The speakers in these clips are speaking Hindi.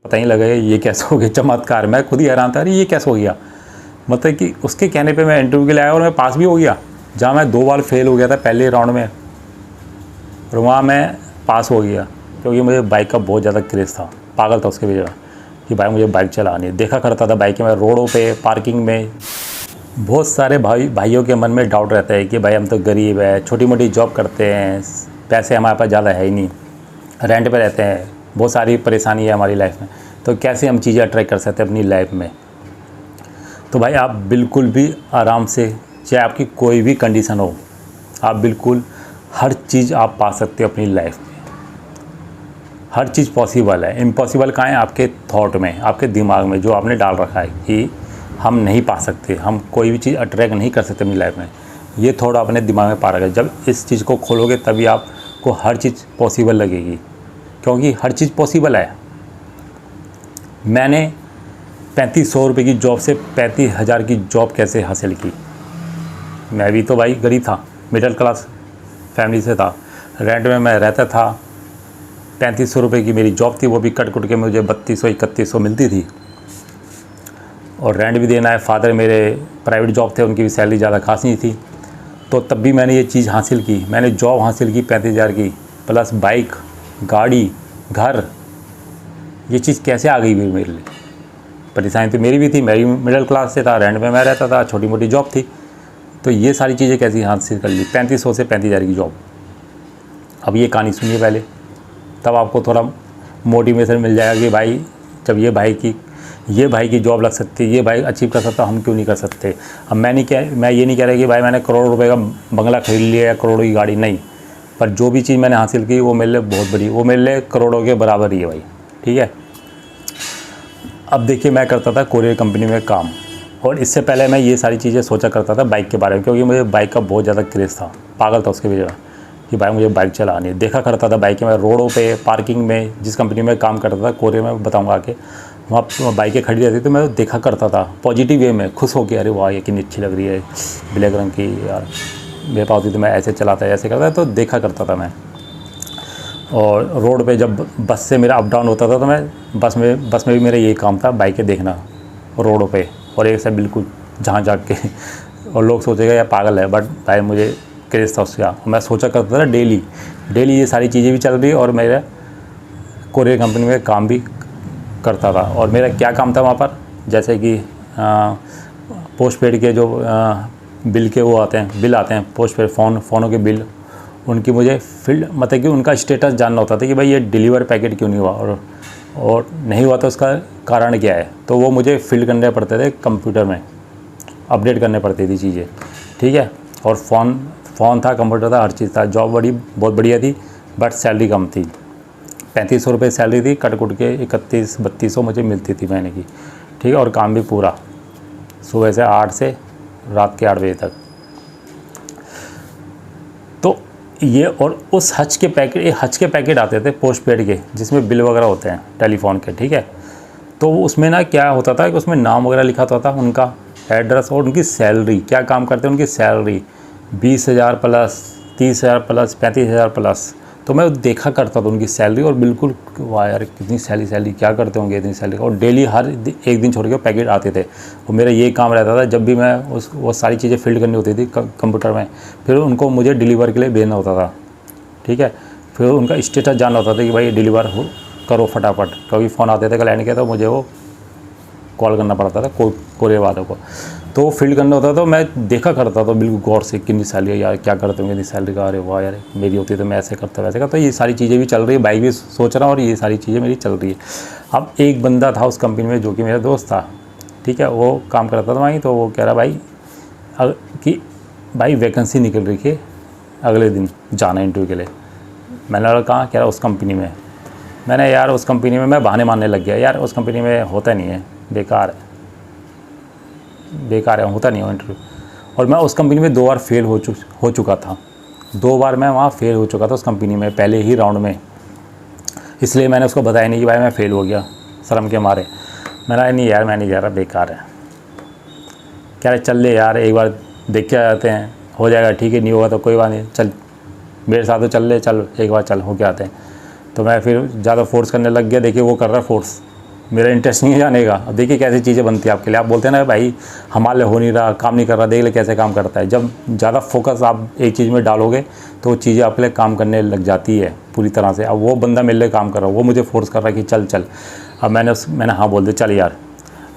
पता ही लगा ये कैसे हो गया चमत्कार। मैं खुद ही हैरान था, अरे ये कैसे हो गया। मतलब कि उसके कहने पे मैं इंटरव्यू के लिए आया और मैं पास भी हो गया, जहाँ मैं 2 बार फेल हो गया था पहले राउंड में, और वहाँ मैं पास हो गया। क्योंकि मुझे बाइक का बहुत ज़्यादा क्रेज़ था, पागल था उसके वजह कि भाई मुझे बाइक चलानी है। देखा करता था बाइक में, रोडों पे, पार्किंग में। बहुत सारे भाइयों के मन में डाउट रहता है कि भाई हम तो गरीब है, छोटी मोटी जॉब करते हैं, पैसे हमारे पास ज़्यादा है ही नहीं, रेंट पे रहते हैं, बहुत सारी परेशानी है हमारी लाइफ में, तो कैसे हम चीज़ें अट्रैक्ट कर सकते हैं अपनी लाइफ में। तो भाई आप बिल्कुल भी आराम से, चाहे आपकी कोई भी कंडीशन हो, आप बिल्कुल हर चीज़ आप पा सकते हो अपनी लाइफ में। हर चीज़ पॉसिबल है। इम्पॉसिबल कहाँ है? आपके थॉट में, आपके दिमाग में, जो आपने डाल रखा है कि हम नहीं पा सकते, हम कोई भी चीज़ अट्रैक्ट नहीं कर सकते अपनी लाइफ में। ये थॉट आपने दिमाग में पा रखा है। जब इस चीज़ को खोलोगे तभी आपको हर चीज़ पॉसिबल लगेगी, क्योंकि हर चीज़ पॉसिबल है। मैंने 3500 रुपये की जॉब से 35,000 की जॉब कैसे हासिल की? मैं भी तो भाई गरीब था, मिडिल क्लास फैमिली से था, रेंट में मैं रहता था। 3500 रुपये की मेरी जॉब थी, वो भी कट कुट के मुझे 3200-3100 मिलती थी, और रेंट भी देना है। फादर मेरे प्राइवेट जॉब थे, उनकी भी सैलरी ज़्यादा खास नहीं थी। तो तब भी मैंने ये चीज़ हासिल की, मैंने जॉब हासिल की 35,000 की, प्लस बाइक, गाड़ी, घर। ये चीज़ कैसे आ गई भी मेरे लिए? परेशानी तो मेरी भी थी, मैं भी मिडिल क्लास से था, रेंट में मैं रहता था, छोटी मोटी जॉब थी। तो ये सारी चीज़ें कैसी हासिल कर ली? 3500 से 35,000 की जॉब। अब ये कहानी सुनिए पहले, तब आपको थोड़ा मोटिवेशन मिल जाएगा कि भाई जब ये भाई की जॉब लग सकती है, ये भाई अचीव कर सकता, हम क्यों नहीं कर सकते। अब मैं ये नहीं कह रहा कि भाई मैंने करोड़ रुपए का बंगला खरीद लिया या करोड़ों की गाड़ी, नहीं। पर जो भी चीज़ मैंने हासिल की वो मेरे लिए बहुत बड़ी, वो मेरे लिए करोड़ों के बराबर ही है भाई, ठीक है। अब देखिए, मैं करता था कोरियर कंपनी में काम, और इससे पहले मैं ये सारी चीज़ें सोचा करता था बाइक के बारे में, क्योंकि मुझे बाइक का बहुत ज़्यादा क्रेज़ था, पागल था उसके वजह कि भाई मुझे बाइक चलानी है। देखा करता था बाइक में, रोडों पे, पार्किंग में। जिस कंपनी में काम करता था कोरियर में, बताऊंगा आके, वहाँ बाइकें खड़ी रहती तो मैं देखा करता था पॉजिटिव वे में, खुश होकर, अरे वाह ये कितनी अच्छी लग रही है, ब्लैक रंग की, यार मेरे पास होती तो मैं ऐसे चलाता, ऐसे करता, तो देखा करता था मैं। और रोड पे जब बस से मेरा अप डाउन होता था तो मैं बस में भी मेरा यही काम था, बाइकें देखना रोडों पे, और एक से बिल्कुल झाँक के, और लोग सोचेगा यार पागल है, बट भाई मुझे क्रेज़ था उसका। मैं सोचा करता था डेली ये सारी चीज़ें भी चल रही, और मेरा कोरियर कंपनी में काम भी करता था। और मेरा क्या काम था वहाँ पर, जैसे कि पोस्ट पेड के जो बिल के वो आते हैं, बिल आते हैं पोस्ट पेड, फ़ोनों के बिल, उनकी मुझे फील्ड, मतलब कि उनका स्टेटस जानना होता था कि भाई ये डिलीवर पैकेट क्यों नहीं हुआ, और नहीं हुआ तो उसका कारण क्या है। तो वो मुझे फिल करने पड़ते थे, कंप्यूटर में अपडेट करने पड़ती थी चीज़ें, ठीक है। और फ़ोन था, कंप्यूटर था, हर चीज़ था। जॉब बहुत बढ़िया थी, बट सैलरी कम थी। 3500 रुपये सैलरी थी, कट कुट के 31-3200 मुझे मिलती थी महीने की, ठीक है। और काम भी पूरा, सुबह से 8 से रात के 8 बजे तक। तो ये, और उस हज के पैकेट आते थे पोस्ट पेड के, जिसमें बिल वगैरह होते हैं टेलीफोन के, ठीक है। तो उसमें ना क्या होता था कि उसमें नाम वगैरह लिखा होता था, उनका एड्रेस, और उनकी सैलरी, क्या काम करते हैं उनकी सैलरी, 20,000 प्लस, 30,000 प्लस, 35,000 प्लस। तो मैं देखा करता था उनकी सैलरी, और बिल्कुल वाह यार कितनी सैलरी, क्या करते होंगे इतनी सैलरी। और डेली हर एक दिन छोड़ के पैकेट आते थे, और मेरा ये काम रहता था, जब भी मैं वो सारी चीज़ें फिल करनी होती थी कंप्यूटर में, फिर उनको मुझे डिलीवर के लिए भेजना होता था, ठीक है। फिर उनका स्टेटस जानना होता था कि भाई डिलीवर करो फटाफट, क्योंकि फ़ोन आते थे क्लाइंट के, तो मुझे वो कॉल करना पड़ता था कोरियर वालों को, तो वो फील्ड करना होता था। तो मैं देखा करता था बिल्कुल गौर से, कितनी सैलरी है यार, क्या करते होंगे इतनी सैलरी का, अरे वाह यार मेरी होती तो मैं ऐसे करता वैसे करता। तो ये सारी चीज़ें भी चल रही है, बाइक भी सोच रहा हूँ, और ये सारी चीज़ें मेरी चल रही है। अब एक बंदा था उस कंपनी में जो कि मेरा दोस्त था, ठीक है, वो काम करता था वहीं। तो वो कह रहा भाई कि भाई वैकेंसी निकल रही है, अगले दिन जाना इंटरव्यू के लिए। मैंने बोला कहाँ? कह रहा उस कंपनी में। मैंने यार उस कंपनी में, मैं बहाने मारने लग गया, यार उस कंपनी में होता नहीं है, बेकार है, होता नहीं है इंटरव्यू। और मैं उस कंपनी में 2 बार फेल हो चुका था, 2 बार मैं वहाँ फेल हो चुका था उस कंपनी में, पहले ही राउंड में। इसलिए मैंने उसको बताया नहीं कि भाई मैं फ़ेल हो गया, शर्म के मारे। मैंने नहीं यार मैं नहीं जा रहा, बेकार है। कह रहे चल ले यार एक बार देख के आते हैं, हो जाएगा, ठीक है, नहीं होगा तो कोई बात नहीं, चल मेरे साथ तो चल ले, चल एक बार चल हो के आते हैं। तो मैं फिर ज़्यादा फोर्स करने लग गया। देखिए वो कर रहा है फोर्स, मेरा इंटरेस्ट नहीं है जाने का। अब देखिए कैसी चीज़ें बनती है आपके लिए। आप बोलते हैं ना भाई हमारे हो नहीं रहा, काम नहीं कर रहा, देख ले कैसे काम करता है। जब ज़्यादा फोकस आप एक चीज़ में डालोगे तो वो चीज़ें आपके लिए काम करने लग जाती है पूरी तरह से। अब वो बंदा मेरे लिए काम कर रहा है, वो मुझे फोर्स कर रहा है कि चल चल। अब मैंने हाँ बोल दिया चल यार।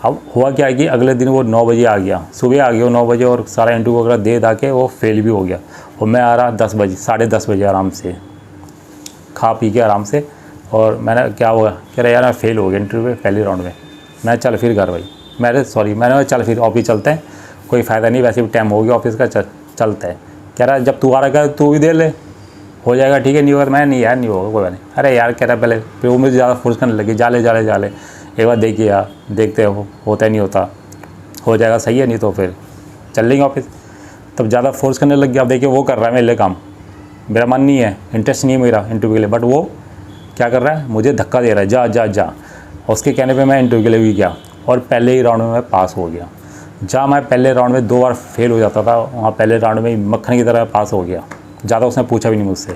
अब हुआ क्या कि अगले दिन वो 9 बजे आ गया, सुबह आ गया वो 9 बजे, और सारा इंटरव्यू वगैरह दे दा के वो फेल भी हो गया। और मैं आ रहा 10 बजे, 10:30 बजे आराम से खा पी के आराम से। और मैंने क्या हुआ, कह रहा यार मैं फेल हो गया इंटरव्यू में पहले राउंड में। मैं चल फिर घर भाई, मैंने चल फिर ऑफिस चलते हैं, कोई फ़ायदा नहीं, वैसे भी टाइम हो गया ऑफिस का, चलते हैं। कह रहा जब तू आ रहा है तू भी दे ले, हो जाएगा ठीक है, नहीं होगा तो मैं नहीं यार नहीं होगा कोई बात नहीं। अरे यार कह रहा पहले, फिर वो मुझे ज़्यादा फोर्स करने लगी, जाले एक बार देखिए यार, देखते हो होता है नहीं होता, हो जाएगा सही है, नहीं तो फिर चल लेंगे ऑफिस। तब ज़्यादा फोर्स करने लग गया। अब देखिए वो कर रहा है मेरे लिए काम, मेरा मन नहीं है, इंटरेस्ट नहीं है मेरा इंटरव्यू के लिए, बट वो क्या कर रहा है, मुझे धक्का दे रहा है, जा जा जा। उसके कहने पे मैं इंटरव्यू के लिए भी गया और पहले ही राउंड में मैं पास हो गया। जहाँ मैं पहले राउंड में 2 बार फेल हो जाता था, वहाँ पहले राउंड में मक्खन की तरह पास हो गया। ज़्यादा उसने पूछा भी नहीं मुझसे,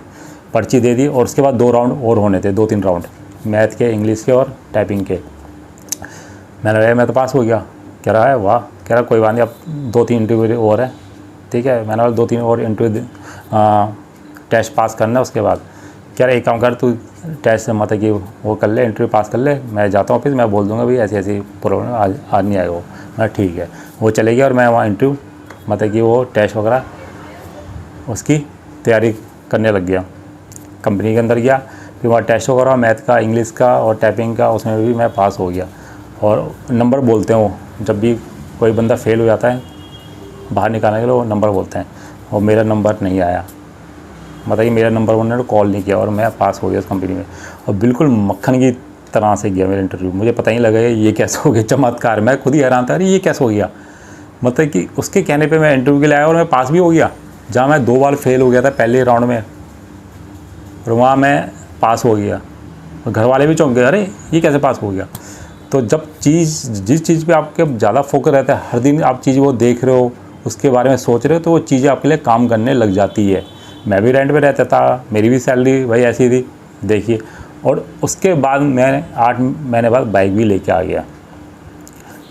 पर्ची दे दी। और उसके बाद 2 राउंड और होने थे, 2-3 राउंड, मैथ के, इंग्लिश के और टाइपिंग के। मैंने कहा मैं तो पास हो गया। कह रहा है वाह, कह रहा कोई बात नहीं, अब 2-3 इंटरव्यू और है, ठीक है। मैंने बोला 2-3 और इंटरव्यू टेस्ट पास करना है उसके बाद। कह रहा एक काम कर, तू टेस्ट से मतलब कि वो कर ले, इंटरव्यू पास कर ले, मैं जाता हूँ ऑफिस, मैं बोल दूँगा भाई ऐसी ऐसी प्रॉब्लम, आज नहीं आएगा वो। मैं ठीक है। वो चले गया और मैं वहाँ इंटरव्यू मतलब कि वो टेस्ट वगैरह उसकी तैयारी करने लग गया। कंपनी के अंदर गया, फिर वहाँ टेस्ट वगैरह मैथ का, इंग्लिश का और टाइपिंग का, उसमें भी मैं पास हो गया। और नंबर बोलते हैं वो, जब भी कोई बंदा फेल हो जाता है बाहर निकालने के लिए वो नंबर बोलते हैं, और मेरा नंबर नहीं आया, मतलब कि मेरा नंबर उन्होंने कॉल नहीं किया और मैं पास हो गया उस कंपनी में। और बिल्कुल मक्खन की तरह से गया मेरा इंटरव्यू, मुझे पता ही नहीं लगा ये कैसे हो गया, चमत्कार। मैं खुद ही हैरान था, अरे ये कैसे हो गया, मतलब कि उसके कहने पे मैं इंटरव्यू के लिए आया और मैं पास भी हो गया। जहाँ मैं 2 बार फेल हो गया था पहले राउंड में, और वहाँ मैं पास हो गया। और घर वाले भी चौंक गए, अरे ये कैसे पास हो गया। तो जब जिस चीज़ पे आपके ज़्यादा फोकस रहता है, हर दिन आप चीज़ वो देख रहे हो, उसके बारे में सोच रहे हो, तो वो चीज़ें आपके लिए काम करने लग जाती है। मैं भी रेंट पे रहता था, मेरी भी सैलरी भाई ऐसी थी देखिए। और उसके बाद मैंने 8 महीने बाद बाइक भी लेके आ गया।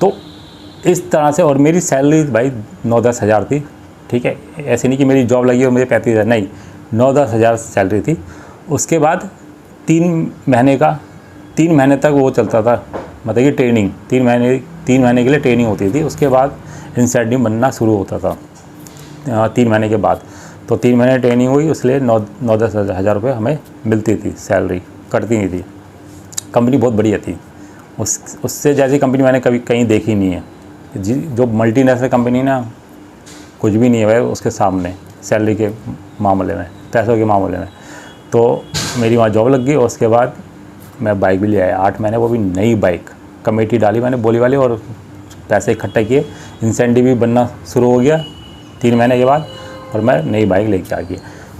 तो इस तरह से, और मेरी सैलरी भाई 9-10 हज़ार थी, ठीक है। ऐसे नहीं कि मेरी जॉब लगी और मुझे 35 हज़ार, नहीं, 9-10 हज़ार सैलरी थी। उसके बाद 3 महीने तक वो चलता था, मतलब कि ट्रेनिंग 3 महीने के लिए ट्रेनिंग होती थी। उसके बाद इंसेंटिव बनना शुरू होता था 3 महीने के बाद। तो 3 महीने ट्रेनिंग हुई, इसलिए 9-10 हज़ार रुपये हमें मिलती थी, सैलरी कटती नहीं थी। कंपनी बहुत बढ़िया थी, उससे जैसी कंपनी मैंने कभी कहीं देखी नहीं है। जो मल्टीनेशनल कंपनी ना, कुछ भी नहीं है भाई उसके सामने, सैलरी के मामले में, पैसों के मामले में। तो मेरी वहाँ जॉब लग गई और उसके बाद मैं बाइक भी ले आया 8 महीने, वो भी नई बाइक। कमेटी डाली मैंने बोली वाली और पैसे इकट्ठे किए, इंसेंटिव भी बनना शुरू हो गया 3 महीने के बाद, और मैं नई बाइक लेके आ गया।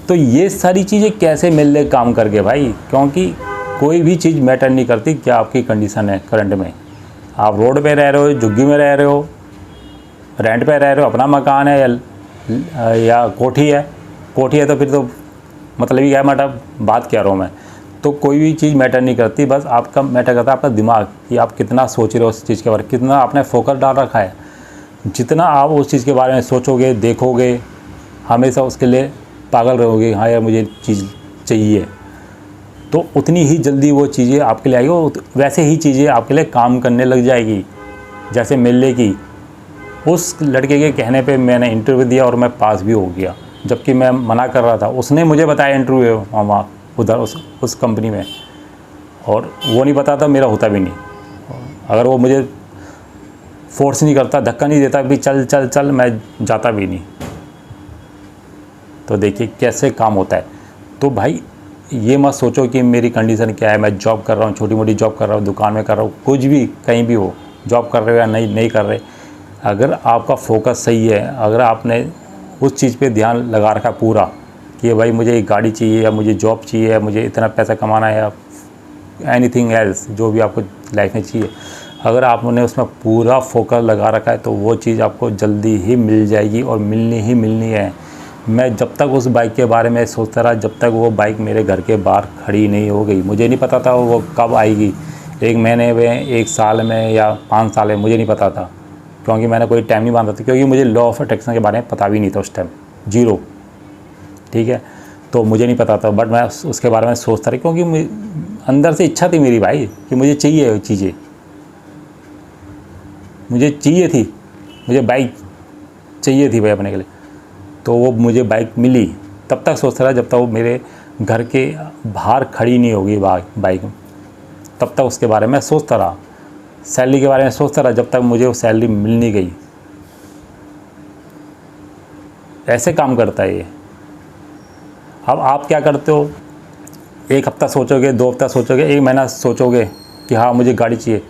तो ये सारी चीज़ें कैसे मिल ले काम करके भाई, क्योंकि कोई भी चीज़ मैटर नहीं करती क्या आपकी कंडीशन है करंट में। आप रोड पे रह रहे हो, झुग्गी में रह रहे हो, रेंट पे रह रहे हो, अपना मकान है या कोठी है तो फिर तो मतलब ही क्या मैटर बात कह रहा हूँ मैं। तो कोई भी चीज़ मैटर नहीं करती, बस आपका मैटर करता है आपका दिमाग, कि आप कितना सोच रहे हो उस चीज़ के बारे में, कितना आपने फोकस डाल रखा है। जितना आप उस चीज़ के बारे में सोचोगे, देखोगे, हमेशा उसके लिए पागल रहोगे, हाँ यार मुझे चीज़ चाहिए, तो उतनी ही जल्दी वो चीज़ें आपके लिए आएगी, वैसे ही चीज़ें आपके लिए काम करने लग जाएगी। जैसे मिलने की, उस लड़के के कहने पे मैंने इंटरव्यू दिया और मैं पास भी हो गया, जबकि मैं मना कर रहा था। उसने मुझे बताया इंटरव्यू वहाँ उधर उस कंपनी में, और वो नहीं बताता मेरा होता भी नहीं। अगर वो मुझे फोर्स नहीं करता, धक्का नहीं देता भी चल चल चल, मैं जाता भी नहीं। तो देखिए कैसे काम होता है। तो भाई ये मत सोचो कि मेरी कंडीशन क्या है, मैं जॉब कर रहा हूँ, छोटी मोटी जॉब कर रहा हूँ, दुकान में कर रहा हूँ, कुछ भी कहीं भी हो, जॉब कर रहे हो या नहीं कर रहे, अगर आपका फोकस सही है, अगर आपने उस चीज़ पे ध्यान लगा रखा पूरा कि भाई मुझे एक गाड़ी चाहिए, या मुझे जॉब चाहिए, या मुझे इतना पैसा कमाना है, या एनीथिंग एल्स जो भी आपको लाइफ में चाहिए, अगर आपने उसमें पूरा फोकस लगा रखा है तो वो चीज़ आपको जल्दी ही मिल जाएगी, और मिलनी है। मैं जब तक उस बाइक के बारे में सोचता रहा, जब तक वो बाइक मेरे घर के बाहर खड़ी नहीं हो गई, मुझे नहीं पता था वो कब आएगी। 1 महीने में, 1 साल में या 5 साल में, मुझे नहीं पता था, क्योंकि मैंने कोई टाइम नहीं बांधा था, क्योंकि मुझे लॉ ऑफ अट्रैक्शन के बारे में पता भी नहीं था उस टाइम, जीरो। ठीक है, तो मुझे नहीं पता था, बट मैं उसके बारे में सोचता रहा, क्योंकि अंदर से इच्छा थी मेरी भाई कि मुझे चाहिए चीज़ें, मुझे चाहिए थी, मुझे बाइक चाहिए थी भाई अपने के लिए। तो वो मुझे बाइक मिली, तब तक सोचता रहा जब तक वो मेरे घर के बाहर खड़ी नहीं होगी बाइक, तब तक उसके बारे में सोचता रहा। सैलरी के बारे में सोचता रहा जब तक मुझे वो सैलरी मिल नहीं गई। ऐसे काम करता है ये। अब आप क्या करते हो, 1 हफ्ता सोचोगे, 2 हफ्ता सोचोगे, 1 महीना सोचोगे कि हाँ मुझे गाड़ी चाहिए,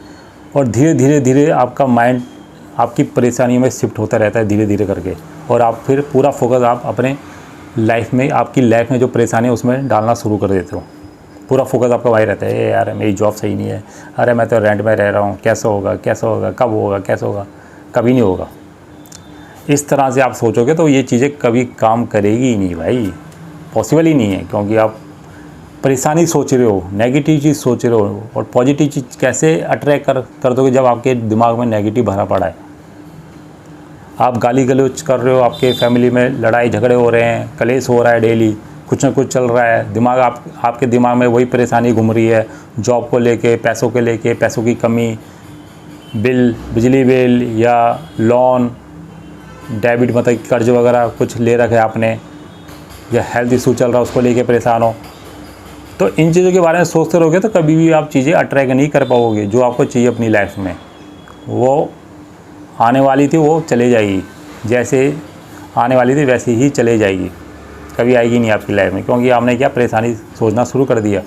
और धीरे धीरे आपका माइंड आपकी परेशानियों में शिफ्ट होता रहता है धीरे धीरे करके, और आप फिर पूरा फोकस आप अपने लाइफ में, आपकी लाइफ में जो परेशानी है उसमें डालना शुरू कर देते हो। पूरा फोकस आपका वही रहता है, यार मेरी जॉब सही नहीं है, अरे मैं तो रेंट में रह रहा हूँ, कैसे होगा, कब होगा, कैसे होगा, कभी नहीं होगा। इस तरह से आप सोचोगे तो ये चीज़ें कभी काम करेगी ही नहीं भाई, पॉसिबल ही नहीं है, क्योंकि आप परेशानी सोच रहे हो, नेगेटिव चीज़ सोच रहे हो, और पॉजिटिव चीज़ कैसे अट्रैक्ट कर दोगे जब आपके दिमाग में नेगेटिव भरा पड़ा है। आप गाली गलौज कर रहे हो, आपके फैमिली में लड़ाई झगड़े हो रहे हैं, कलेश हो रहा है, डेली कुछ ना कुछ चल रहा है, दिमाग आपके दिमाग में वही परेशानी घूम रही है, जॉब को लेके, पैसों के लेके, पैसों की कमी, बिल, बिजली बिल या लोन, डेबिट मतलब कर्ज वगैरह कुछ ले रखे आपने, या हेल्थ इशू चल रहा है उसको लेके परेशान हो। तो इन चीज़ों के बारे में सोचते रहोगे तो कभी भी आप चीज़ें अट्रैक्ट नहीं कर पाओगे जो आपको चाहिए अपनी लाइफ में। वो आने वाली थी वो चले जाएगी, जैसे आने वाली थी वैसे ही चले जाएगी, कभी आएगी नहीं आपकी लाइफ में, क्योंकि आपने क्या परेशानी सोचना शुरू कर दिया।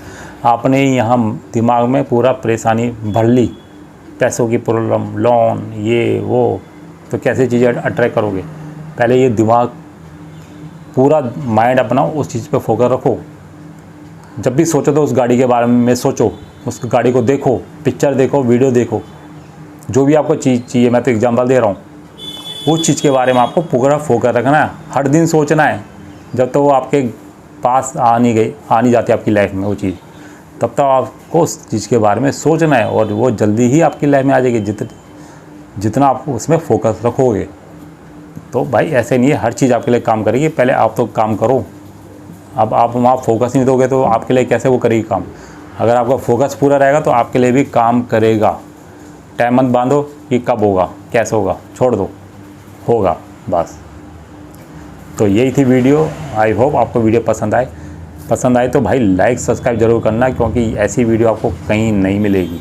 आपने यहाँ दिमाग में पूरा परेशानी भर ली, पैसों की प्रॉब्लम, लोन, ये वो, तो कैसे चीज़ें अट्रैक्ट करोगे। पहले ये दिमाग पूरा माइंड अपना उस चीज़ पे फोकस रखो। जब भी सोचो तो उस गाड़ी के बारे में सोचो, उस गाड़ी को देखो, पिक्चर देखो, वीडियो देखो, जो भी आपको चीज़ चाहिए, मैं तो एग्जांपल दे रहा हूँ, उस चीज़ के बारे में आपको पूरा फोकस रखना है, हर दिन सोचना है। जब तक वो आपके पास आ नहीं जाती आपकी लाइफ में वो चीज़, तब तक आपको उस चीज़ के बारे में सोचना है, और वो जल्दी ही आपकी लाइफ में आ जाएगी जितना आप उसमें फोकस रखोगे। तो भाई ऐसे नहीं है हर चीज़ आपके लिए काम करेगी, पहले आप तो काम करो। अब आप वहाँ फोकस नहीं दोगे तो आपके लिए कैसे वो करेगी काम। अगर आपका फोकस पूरा रहेगा तो आपके लिए भी काम करेगा। टाइम मत बांधो कि कब होगा, कैसे होगा, छोड़ दो, होगा बस। तो यही थी वीडियो। आई होप आपको वीडियो पसंद आए तो भाई लाइक सब्सक्राइब ज़रूर करना, क्योंकि ऐसी वीडियो आपको कहीं नहीं मिलेगी।